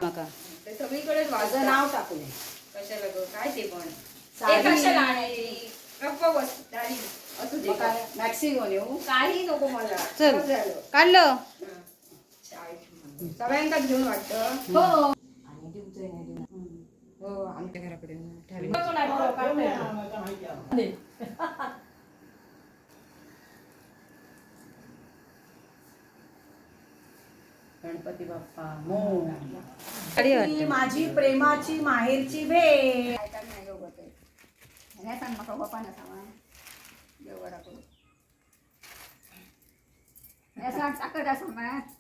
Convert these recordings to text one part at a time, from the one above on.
नका ते सगळीकडेच माझं नाव टाकू नये. कशाला ग काय ते पण साडी. ते कशाला आणायची गप्प बस झाली असू दे मॅक्सी घेऊन येऊ. काही नको मला चल. बस झालं. काढलं. हं. सगळ्यांकाच घेऊन वाटतं हो. हो आमच्या घराकडे ठरली गणपती बाप्पा मोरया. गाडी वाटते. ती माझी प्रेमाची माहेरची भेट.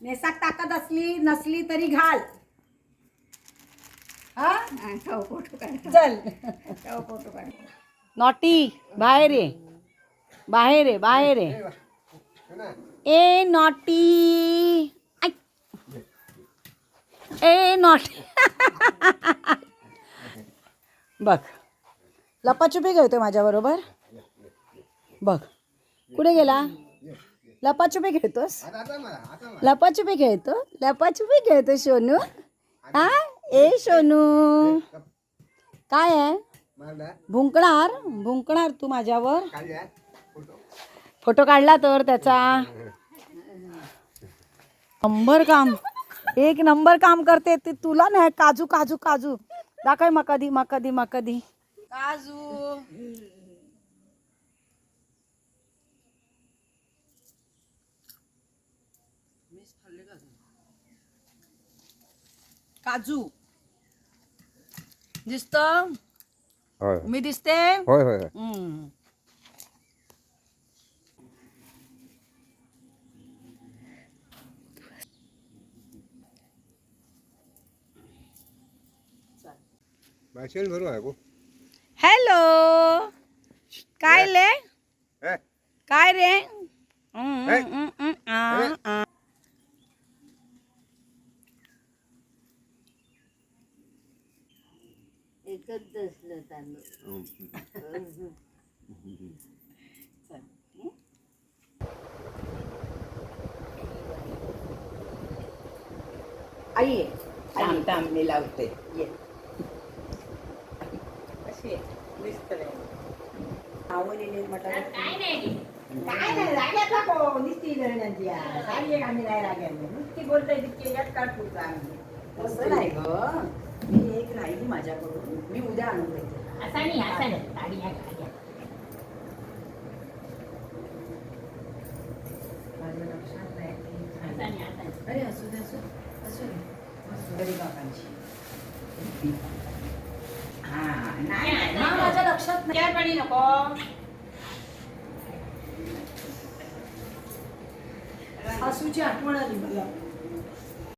नेसाक ताकद असली नसली तरी घाल. चल नॉटी बाहेर ये बाहेर ये बाहेर ये. ए नॉटी ए नॉटी. बघ लपाछुपी खेळतोय माझ्याबरोबर. बघ कुठे गेला. लपाछुपी खेळतोस. लपाछुपी खेळतो. लपाछुपी खेळतो सोनू. हा ए सोनू काय आहे. भुंकणार भुंकणार तू माझ्यावर. फोटो काढला तर त्याचा. नंबर काम एक नंबर काम करते ते. तुला नाही काजू काजू काजू दाखव. मकदी मकदी मकदी काजू. काजू दिसत. मी दिसते. होय होय. हॅलो काय ले काय रे. एकच दसलं तांदूळ. आई ये. थांब थांब मी लावते ये. कशी आहे दिसत आवडीने मटार काय नाही राग्याचा को निस्ती धरण्याची साडी एक आम्ही नाही राग्याने नुसती बोलतोय तितके यात काढतो आम्ही. तसं नाही ग. मी एक राहिली माझ्याकडून. मी उद्या आणून देते. असा नाही साडी ह्या माझ्या लक्षात नाही. असा अरे असू दे असू असू दे. गरीब काकांची. हा नाही नाही माझ्या लक्षात नाही. पाणी नको सासूची आठवण आली मला.